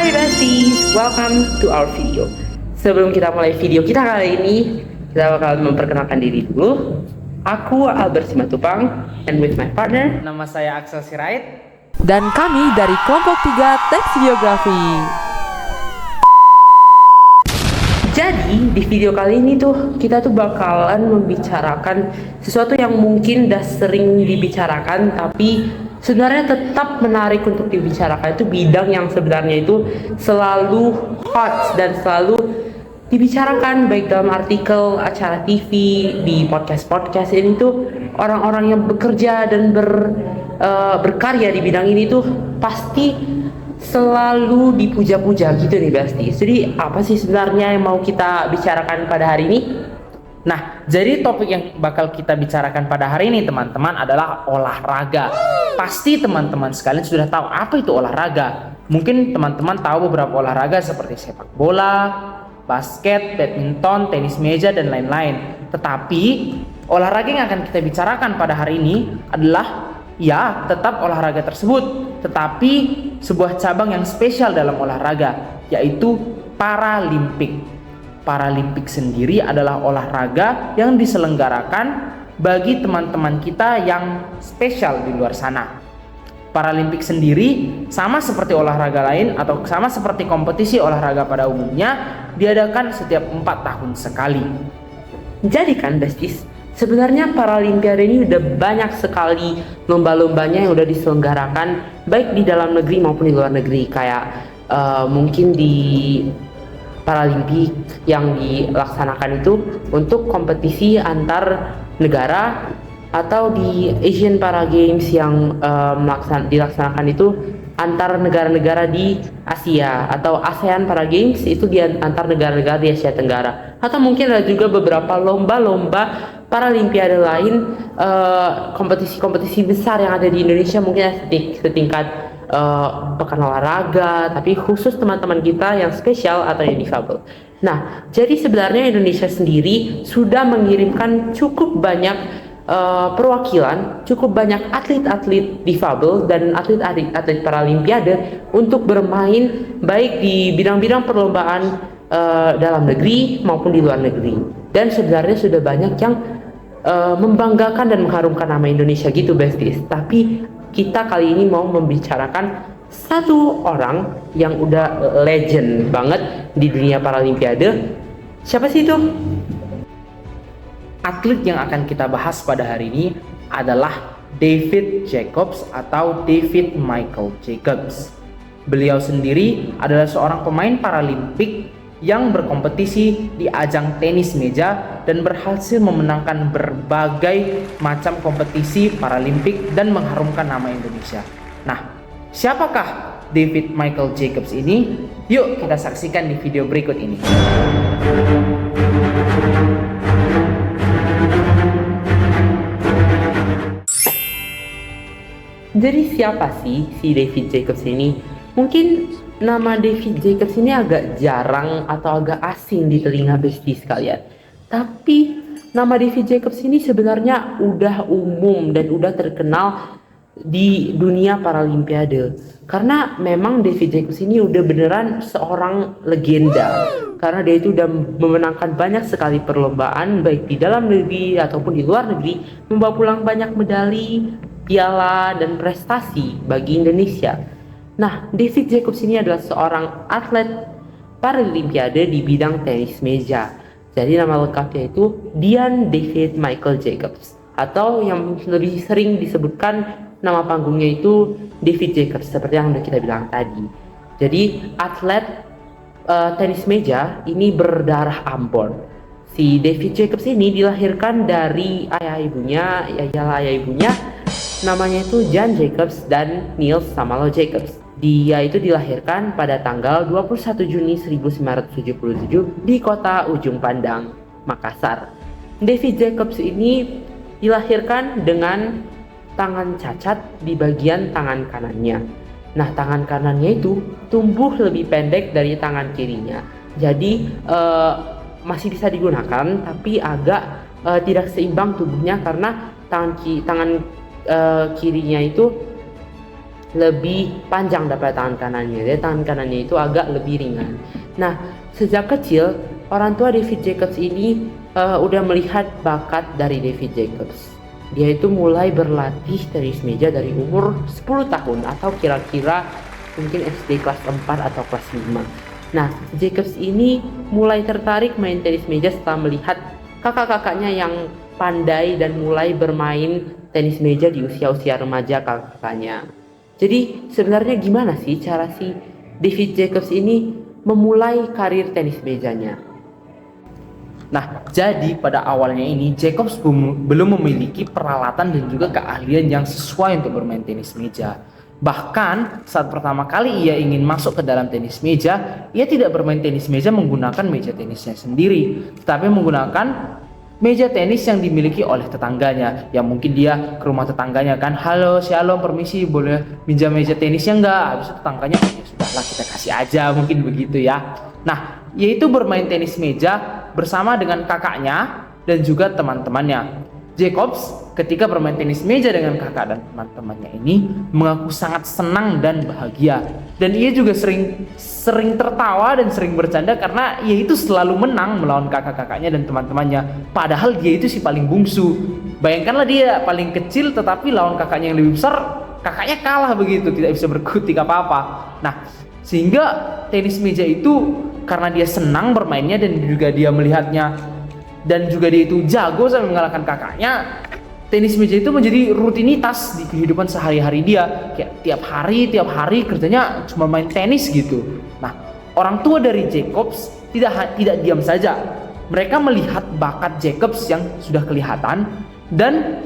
Hai besties, welcome to our video. Sebelum kita mulai video kita kali ini, kita bakal memperkenalkan diri dulu. Aku Albert Simatupang, and with my partner, Nama saya Axel Sirait. Dan kami dari kelompok 3 Teks Videografi. Jadi di video kali ini tuh kita tuh bakalan membicarakan sesuatu yang mungkin udah sering dibicarakan tapi sebenarnya tetap menarik untuk dibicarakan. Itu bidang yang sebenarnya itu selalu hot dan selalu dibicarakan baik dalam artikel, acara TV, di podcast-podcast ini tuh orang-orang yang bekerja dan berkarya di bidang ini tuh pasti selalu dipuja-puja gitu nih Basti. Jadi apa sih sebenarnya yang mau kita bicarakan pada hari ini? Nah, jadi topik yang bakal kita bicarakan pada hari ini teman-teman adalah olahraga. Pasti teman-teman sekalian sudah tahu apa itu olahraga. Mungkin teman-teman tahu beberapa olahraga seperti sepak bola, basket, badminton, tenis meja, dan lain-lain. Tetapi olahraga yang akan kita bicarakan pada hari ini adalah ya tetap olahraga tersebut, tetapi sebuah cabang yang spesial dalam olahraga, yaitu Paralimpik. Paralimpik sendiri adalah olahraga yang diselenggarakan bagi teman-teman kita yang spesial di luar sana. Paralimpik sendiri sama seperti olahraga lain atau sama seperti kompetisi olahraga pada umumnya, diadakan setiap 4 tahun sekali. Jadi kan besties, sebenarnya Paralimpiade ini udah banyak sekali lomba-lombanya yang udah diselenggarakan baik di dalam negeri maupun di luar negeri. Kayak mungkin di Paralimpik yang dilaksanakan itu untuk kompetisi antar negara, atau di Asian Para Games yang dilaksanakan itu antar negara-negara di Asia, atau ASEAN Para Games itu di antar negara-negara di Asia Tenggara. Atau mungkin ada juga beberapa lomba-lomba Paralimpiade lain, kompetisi-kompetisi besar yang ada di Indonesia, mungkin setingkat pekan olahraga, tapi khusus teman-teman kita yang spesial atau yang difabel. Nah, jadi sebenarnya Indonesia sendiri sudah mengirimkan cukup banyak perwakilan, cukup banyak atlet-atlet difabel dan atlet-atlet Paralimpiade untuk bermain baik di bidang-bidang perlombaan dalam negeri maupun di luar negeri. Dan sebenarnya sudah banyak yang membanggakan dan mengharumkan nama Indonesia gitu besties. Tapi kita kali ini mau membicarakan satu orang yang udah legend banget di dunia Paralimpiade. Siapa sih itu? Atlet yang akan kita bahas pada hari ini adalah David Jacobs atau David Michael Jacobs. Beliau sendiri adalah seorang pemain Paralimpik yang berkompetisi di ajang tenis meja dan berhasil memenangkan berbagai macam kompetisi Paralimpik dan mengharumkan nama Indonesia. Nah, siapakah David Michael Jacobs ini? Yuk kita saksikan di video berikut ini. Jadi siapa sih si David Jacobs ini? Mungkin nama David Jacobs ini agak jarang atau agak asing di telinga besties sekalian. Tapi nama David Jacobs ini sebenarnya udah umum dan udah terkenal di dunia Paralimpiade. Karena memang David Jacobs ini udah beneran seorang legenda. Karena dia itu udah memenangkan banyak sekali perlombaan baik di dalam negeri ataupun di luar negeri, membawa pulang banyak medali, piala, dan prestasi bagi Indonesia. Nah, David Jacobs ini adalah seorang atlet Paralimpiade di bidang tenis meja. Jadi nama lengkapnya itu Dian David Michael Jacobs, atau yang lebih sering disebutkan nama panggungnya itu David Jacobs seperti yang udah kita bilang tadi. Jadi atlet tenis meja ini berdarah Ambon. Si David Jacobs ini dilahirkan dari ayah ibunya namanya itu Jan Jacobs dan Niels Samalo Jacobs. Dia itu dilahirkan pada tanggal 21 Juni 1977 di kota Ujung Pandang, Makassar. David Jacobs ini dilahirkan dengan tangan cacat di bagian tangan kanannya. Nah, tangan kanannya itu tumbuh lebih pendek dari tangan kirinya. Jadi masih bisa digunakan, tapi agak tidak seimbang tubuhnya karena tangan kirinya itu lebih panjang daripada tangan kanannya. Jadi tangan kanannya itu agak lebih ringan. Nah, sejak kecil orang tua David Jacobs ini udah melihat bakat dari David Jacobs. Dia itu mulai berlatih tenis meja dari umur 10 tahun atau kira-kira mungkin SD kelas 4 atau kelas 5. Nah, Jacobs ini mulai tertarik main tenis meja setelah melihat kakak-kakaknya yang pandai dan mulai bermain tenis meja di usia-usia remaja kakak-kakaknya. Jadi sebenarnya gimana sih cara si David Jacobs ini memulai karir tenis mejanya? Nah, jadi pada awalnya ini Jacobs belum memiliki peralatan dan juga keahlian yang sesuai untuk bermain tenis meja. Bahkan saat pertama kali ia ingin masuk ke dalam tenis meja, ia tidak bermain tenis meja menggunakan meja tenisnya sendiri, tetapi menggunakan meja tenis yang dimiliki oleh tetangganya. Yang mungkin dia ke rumah tetangganya kan, halo shalom permisi boleh pinjam meja tenisnya enggak? Habis itu tetangganya, ya sudahlah kita kasih aja, mungkin begitu ya. Nah, yaitu bermain tenis meja bersama dengan kakaknya dan juga teman-temannya. Jacobs ketika bermain tenis meja dengan kakak dan teman-temannya ini mengaku sangat senang dan bahagia. Dan ia juga sering tertawa dan sering bercanda karena ia itu selalu menang melawan kakak-kakaknya dan teman-temannya. Padahal dia itu si paling bungsu. Bayangkanlah dia paling kecil tetapi lawan kakaknya yang lebih besar, kakaknya kalah begitu, tidak bisa berkutik apa-apa. Nah, sehingga tenis meja itu karena dia senang bermainnya dan juga dia melihatnya dan juga dia itu jago sampai mengalahkan kakaknya, tenis meja itu menjadi rutinitas di kehidupan sehari-hari dia. Kayak tiap hari kerjanya cuma main tenis gitu. Nah, orang tua dari Jacobs tidak diam saja. Mereka melihat bakat Jacobs yang sudah kelihatan dan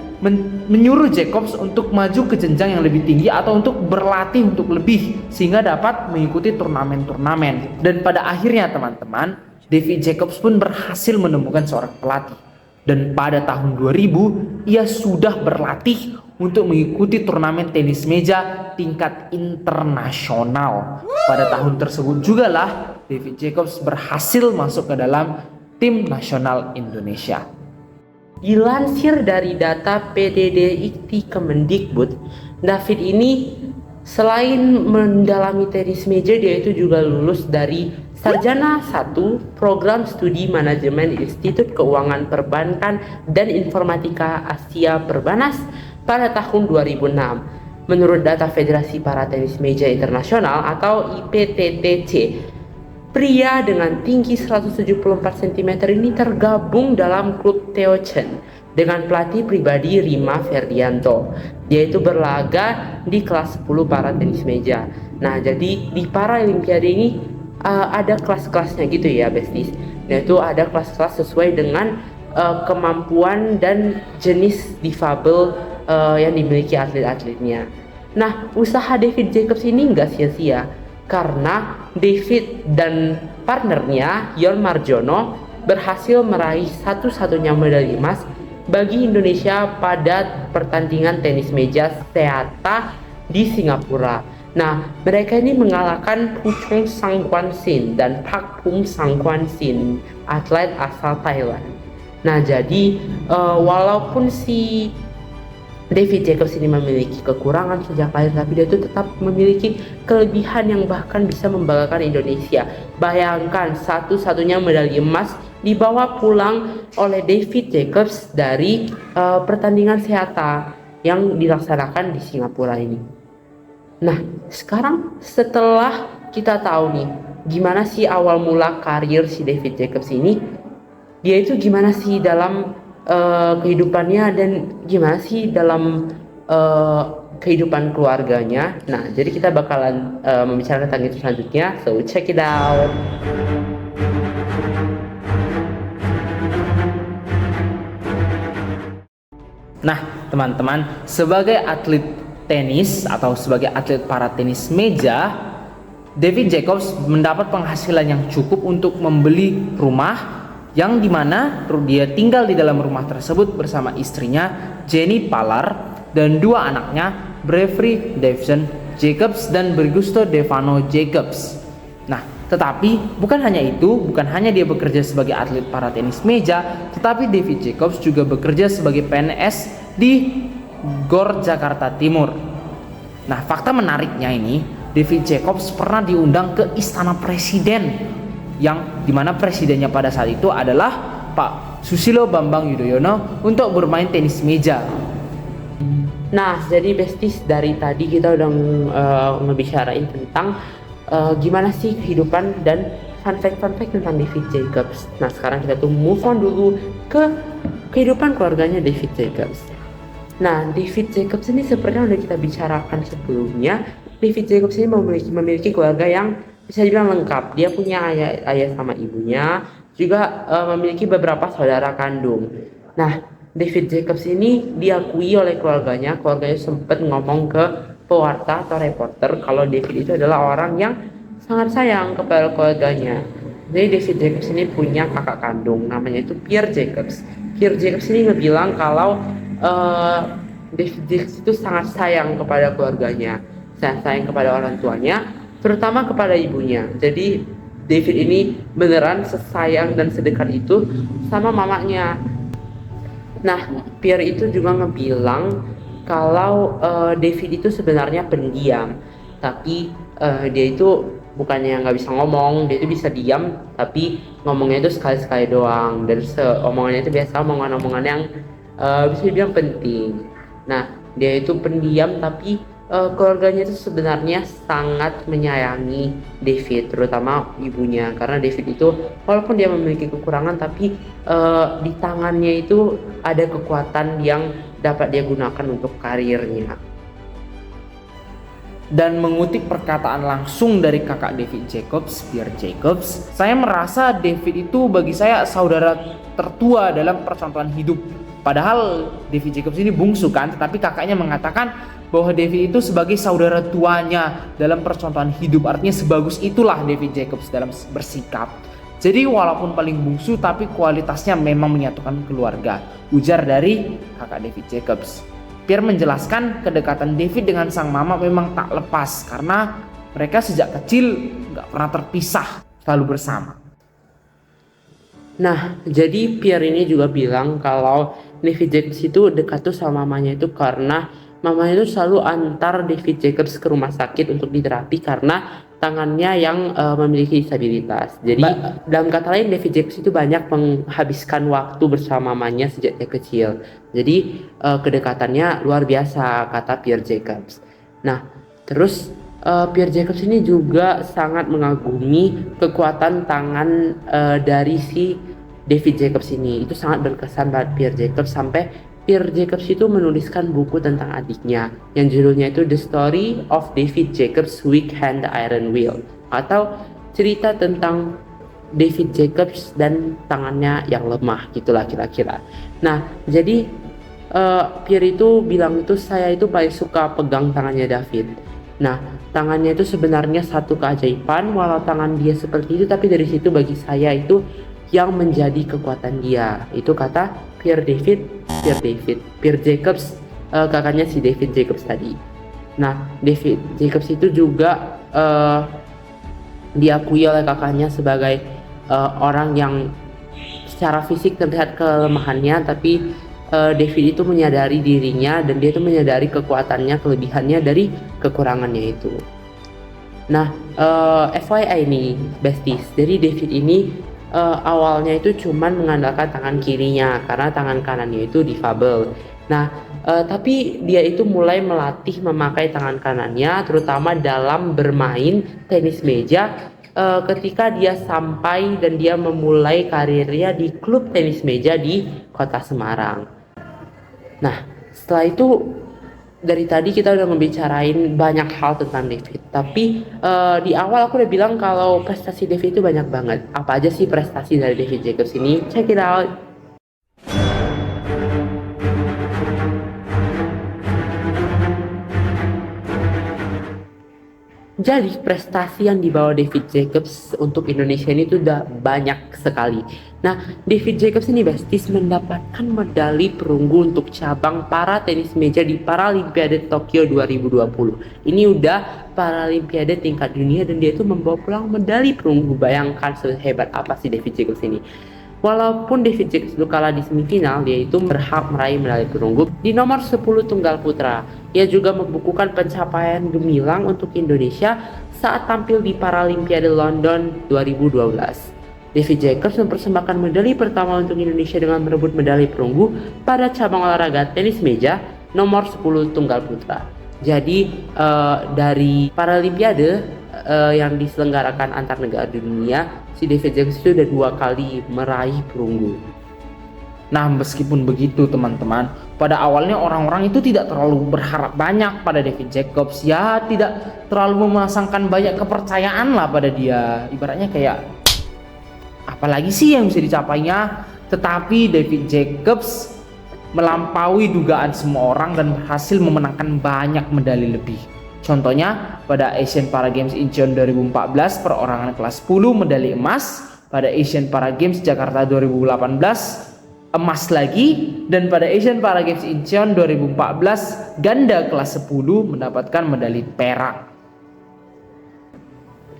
menyuruh Jacobs untuk maju ke jenjang yang lebih tinggi atau untuk berlatih untuk lebih sehingga dapat mengikuti turnamen-turnamen. Dan pada akhirnya teman-teman, David Jacobs pun berhasil menemukan seorang pelatih. Dan pada tahun 2000, ia sudah berlatih untuk mengikuti turnamen tenis meja tingkat internasional. Pada tahun tersebut juga lah David Jacobs berhasil masuk ke dalam tim nasional Indonesia. Dilansir dari data PDDIKT Kemendikbud, David ini selain mendalami tenis meja, dia itu juga lulus dari Sarjana 1 Program Studi Manajemen Institut Keuangan Perbankan dan Informatika Asia Perbanas pada tahun 2006. Menurut data Federasi Para Tenis Meja Internasional atau IPTTC, pria dengan tinggi 174 cm ini tergabung dalam klub Theo Chen dengan pelatih pribadi Rima Ferdianto. Dia itu berlaga di kelas 10 para tenis meja. Nah, jadi di Paralimpiade ini ada kelas-kelasnya gitu ya, besties. Nah, itu ada kelas-kelas sesuai dengan kemampuan dan jenis difabel yang dimiliki atlet-atletnya. Nah, usaha David Jacobs ini nggak sia-sia karena David dan partnernya Yon Marjono berhasil meraih satu-satunya medali emas bagi Indonesia pada pertandingan tenis meja Seata di Singapura. Nah, mereka ini mengalahkan Puchong Sangkwan-sin dan Pak Pum Sangkwan-sin, atlet asal Thailand. Nah, jadi walaupun si David Jacobs ini memiliki kekurangan sejak lahir, tapi dia itu tetap memiliki kelebihan yang bahkan bisa membanggakan Indonesia. Bayangkan, satu-satunya medali emas dibawa pulang oleh David Jacobs dari pertandingan Seata yang dilaksanakan di Singapura ini. Nah, sekarang setelah kita tahu nih gimana sih awal mula karir si David Jacobs ini, dia itu gimana sih dalam kehidupannya dan gimana sih dalam kehidupan keluarganya. Nah, jadi kita bakalan membicarakan tentang itu selanjutnya. So, check it out. Nah, teman-teman, sebagai atlet tenis atau sebagai atlet para tenis meja, David Jacobs mendapat penghasilan yang cukup untuk membeli rumah yang dimana dia tinggal di dalam rumah tersebut bersama istrinya Jenny Palar dan dua anaknya Bravery Davison Jacobs dan Brigusto Devano Jacobs. Nah, tetapi bukan hanya itu, bukan hanya dia bekerja sebagai atlet para tenis meja, tetapi David Jacobs juga bekerja sebagai PNS di GOR Jakarta Timur. Nah, fakta menariknya ini, David Jacobs pernah diundang ke istana presiden, yang dimana presidennya pada saat itu adalah Pak Susilo Bambang Yudhoyono, untuk bermain tenis meja. Nah, jadi besties, dari tadi kita udah ngebicarain tentang gimana sih kehidupan dan fun fact tentang David Jacobs. Nah, sekarang kita tuh move on dulu ke kehidupan keluarganya David Jacobs. Nah, David Jacobs ini seperti yang udah kita bicarakan sebelumnya, David Jacobs ini memiliki keluarga yang bisa dibilang lengkap. Dia punya ayah sama ibunya, juga memiliki beberapa saudara kandung. Nah, David Jacobs ini diakui oleh keluarganya sempat ngomong ke pewarta atau reporter kalau David itu adalah orang yang sangat sayang kepada keluarganya. Jadi David Jacobs ini punya kakak kandung, namanya itu Pierre Jacobs. Pierre Jacobs ini ngebilang kalau David Jacobs itu sangat sayang kepada keluarganya, sangat sayang kepada orang tuanya, terutama kepada ibunya. Jadi David ini beneran sesayang dan sedekat itu sama mamanya. Nah, Pierre itu juga ngebilang kalau David itu sebenarnya pendiam, tapi dia itu bukannya nggak bisa ngomong, dia itu bisa diam, tapi ngomongnya itu sekali-sekali doang, dan omongannya itu biasa omongan-omongan yang bisa dibilang penting. Nah, dia itu pendiam, tapi keluarganya itu sebenarnya sangat menyayangi David, terutama ibunya, karena David itu walaupun dia memiliki kekurangan, tapi di tangannya itu ada kekuatan yang dapat dia gunakan untuk karirnya. Dan mengutip perkataan langsung dari kakak David Jacobs, Pierre Jacobs, saya merasa David itu bagi saya saudara tertua dalam percontohan hidup. Padahal David Jacobs ini bungsu kan, tetapi kakaknya mengatakan bahwa David itu sebagai saudara tuanya dalam percontohan hidup. Artinya sebagus itulah David Jacobs dalam bersikap. Jadi walaupun paling bungsu, tapi kualitasnya memang menyatukan keluarga, ujar dari kakak David Jacobs. Pierre menjelaskan kedekatan David dengan sang mama memang tak lepas karena mereka sejak kecil gak pernah terpisah, selalu bersama. Nah, jadi Pierre ini juga bilang kalau David Jacobs itu dekat tuh sama mamanya itu karena mamanya itu selalu antar David Jacobs ke rumah sakit untuk diterapi karena tangannya yang memiliki disabilitas. Jadi dalam kata lain, David Jacobs itu banyak menghabiskan waktu bersama mamanya sejak dia kecil. Jadi kedekatannya luar biasa, kata Pierre Jacobs. Nah, terus Pierre Jacobs ini juga sangat mengagumi kekuatan tangan dari si David Jacobs ini. Itu sangat berkesan buat Pierre Jacobs sampai Pierre Jacobs itu menuliskan buku tentang adiknya yang judulnya itu The Story of David Jacobs' Weak Hand Iron Will, atau cerita tentang David Jacobs dan tangannya yang lemah, gitulah kira-kira. Nah, jadi Pierre itu bilang itu saya itu paling suka pegang tangannya David. Nah, tangannya itu sebenarnya satu keajaiban, walau tangan dia seperti itu, tapi dari situ bagi saya itu yang menjadi kekuatan dia. Itu kata Pierre Jacobs, kakaknya si David Jacobs tadi. Nah, David Jacobs itu juga diakui oleh kakaknya sebagai orang yang secara fisik terlihat kelemahannya, tapi David itu menyadari dirinya dan dia itu menyadari kekuatannya, kelebihannya dari kekurangannya itu. Nah, FYI nih besties, jadi David ini awalnya itu cuman mengandalkan tangan kirinya karena tangan kanannya itu difabel. Nah, tapi dia itu mulai melatih memakai tangan kanannya, terutama dalam bermain tenis meja ketika dia sampai dan dia memulai karirnya di klub tenis meja di kota Semarang. Nah, setelah itu dari tadi kita udah ngebicarain banyak hal tentang David, tapi di awal aku udah bilang kalau prestasi David itu banyak banget. Apa aja sih prestasi dari David Jacobs ini? Check it out. Jadi prestasi yang dibawa David Jacobs untuk Indonesia ini tuh udah banyak sekali. Nah, David Jacobs ini besties mendapatkan medali perunggu untuk cabang para tenis meja di Paralimpiade Tokyo 2020. Ini udah Paralimpiade tingkat dunia dan dia itu membawa pulang medali perunggu. Bayangkan sehebat apa sih David Jacobs ini. Walaupun David Jacobs itu kalah di semifinal, dia itu berhak meraih medali perunggu di nomor 10 tunggal putra. Ia juga membukukan pencapaian gemilang untuk Indonesia saat tampil di Paralimpiade London 2012. David Jacobs mempersembahkan medali pertama untuk Indonesia dengan merebut medali perunggu pada cabang olahraga tenis meja nomor 10 tunggal putra. Jadi dari Paralimpiade yang diselenggarakan antar negara di dunia, si David Jacobs itu udah 2 kali meraih perunggu. Nah, meskipun begitu teman-teman, pada awalnya orang-orang itu tidak terlalu berharap banyak pada David Jacobs, ya tidak terlalu memasangkan banyak kepercayaan lah pada dia. Ibaratnya kayak apalagi sih yang bisa dicapainya. Tetapi David Jacobs melampaui dugaan semua orang dan berhasil memenangkan banyak medali lebih. Contohnya pada Asian Para Games Incheon 2014 perorangan kelas 10 medali emas, pada Asian Para Games Jakarta 2018 emas lagi, dan pada Asian Para Games Incheon 2014 ganda kelas 10 mendapatkan medali perak.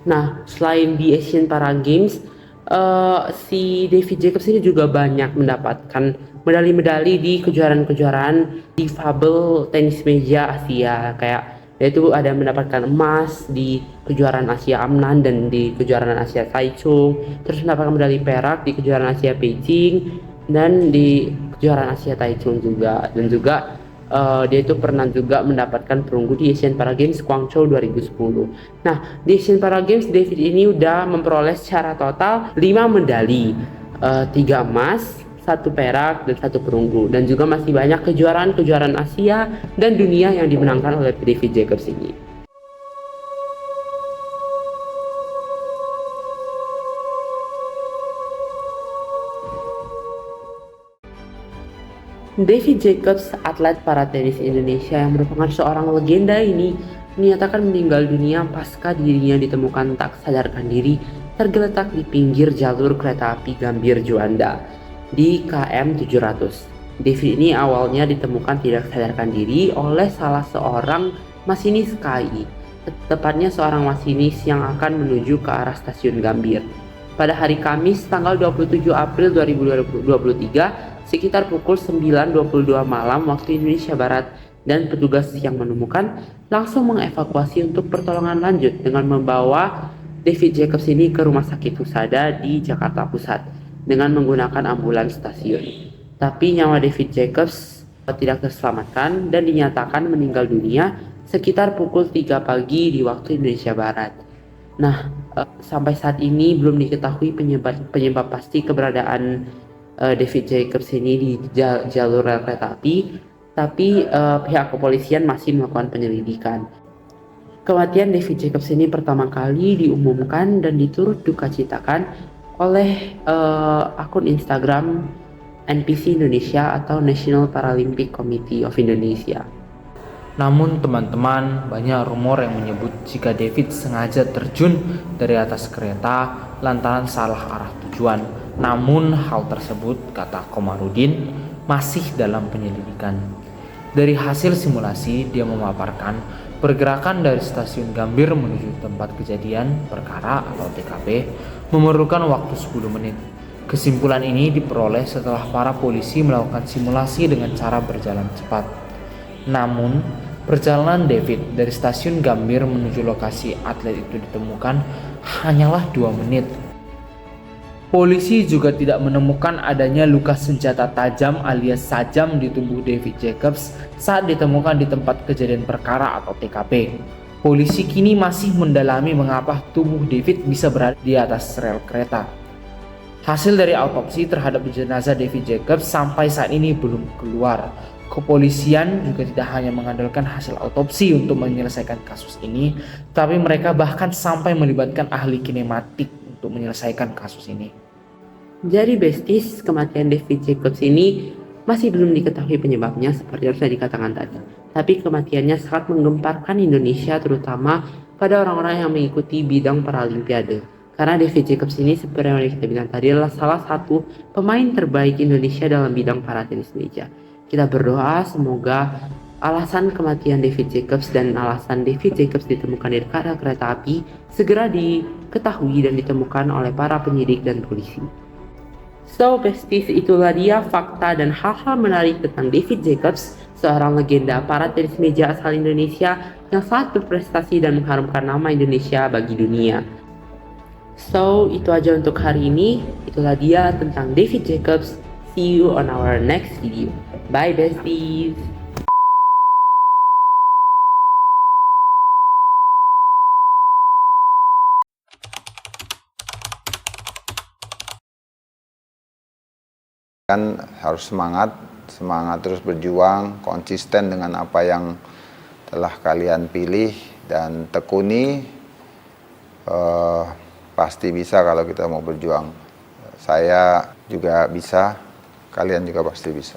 Nah, selain di Asian Para Games, si David Jacobs ini juga banyak mendapatkan medali-medali di kejuaraan-kejuaraan difabel tenis meja Asia, kayak yaitu ada mendapatkan emas di kejuaraan Asia Amnan dan di kejuaraan Asia Taichung, terus mendapatkan medali perak di kejuaraan Asia Beijing dan di kejuaraan Asia Taichung juga, dan juga dia itu pernah juga mendapatkan perunggu di Asian Para Games Guangzhou 2010. Nah, di Asian Para Games David ini udah memperoleh secara total 5 medali, 3 emas, 1 perak, dan 1 perunggu, dan juga masih banyak kejuaraan-kejuaraan Asia dan dunia yang dimenangkan oleh David Jacobs ini. David Jacobs, atlet para tenis Indonesia yang merupakan seorang legenda ini, menyatakan meninggal dunia pasca dirinya ditemukan tak sadarkan diri tergeletak di pinggir jalur kereta api Gambir Juanda di KM 700. David ini awalnya ditemukan tidak sadarkan diri oleh salah seorang masinis KAI, tepatnya seorang masinis yang akan menuju ke arah stasiun Gambir. Pada hari Kamis tanggal 27 April 2023 sekitar pukul 9.22 malam waktu Indonesia Barat, dan petugas yang menemukan langsung mengevakuasi untuk pertolongan lanjut dengan membawa David Jacobs ini ke Rumah Sakit Husada di Jakarta Pusat dengan menggunakan ambulans stasiun. Tapi nyawa David Jacobs tidak terselamatkan dan dinyatakan meninggal dunia sekitar pukul 3 pagi di waktu Indonesia Barat. Nah, sampai saat ini belum diketahui penyebab pasti keberadaan David Jacobs ini di jalur rel kereta api, tapi pihak kepolisian masih melakukan penyelidikan. Kematian David Jacobs ini pertama kali diumumkan dan diturut dukacitakan oleh akun Instagram NPC Indonesia atau National Paralympic Committee of Indonesia. Namun teman-teman, banyak rumor yang menyebut jika David sengaja terjun dari atas kereta lantaran salah arah tujuan. Namun hal tersebut, kata Komarudin, masih dalam penyelidikan. Dari hasil simulasi, dia memaparkan pergerakan dari stasiun Gambir menuju tempat kejadian perkara atau TKP memerlukan waktu 10 menit. Kesimpulan ini diperoleh setelah para polisi melakukan simulasi dengan cara berjalan cepat. Namun, perjalanan David dari stasiun Gambir menuju lokasi atlet itu ditemukan hanyalah 2 menit. Polisi juga tidak menemukan adanya luka senjata tajam alias sajam di tubuh David Jacobs saat ditemukan di tempat kejadian perkara atau TKP. Polisi kini masih mendalami mengapa tubuh David bisa berada di atas rel kereta. Hasil dari autopsi terhadap jenazah David Jacobs sampai saat ini belum keluar. Kepolisian juga tidak hanya mengandalkan hasil autopsi untuk menyelesaikan kasus ini, tapi mereka bahkan sampai melibatkan ahli kinematik untuk menyelesaikan kasus ini. Jadi besties, kematian David Jacobs ini masih belum diketahui penyebabnya seperti yang sudah dikatakan tadi. Tapi kematiannya sangat menggemparkan Indonesia, terutama pada orang-orang yang mengikuti bidang Paralimpiade. Karena David Jacobs ini seperti yang kita bilang tadi adalah salah satu pemain terbaik Indonesia dalam bidang para tenis meja. Kita berdoa semoga alasan kematian David Jacobs dan alasan David Jacobs ditemukan di rel kereta api segera diketahui dan ditemukan oleh para penyidik dan polisi. So besties, itulah dia fakta dan hal-hal menarik tentang David Jacobs, seorang legenda para tenis meja asal Indonesia yang sangat berprestasi dan mengharumkan nama Indonesia bagi dunia. So, itu aja untuk hari ini. Itulah dia tentang David Jacobs. See you on our next video. Bye besties. Kan harus semangat terus berjuang, konsisten dengan apa yang telah kalian pilih dan tekuni. Pasti bisa kalau kita mau berjuang. Saya juga bisa, kalian juga pasti bisa.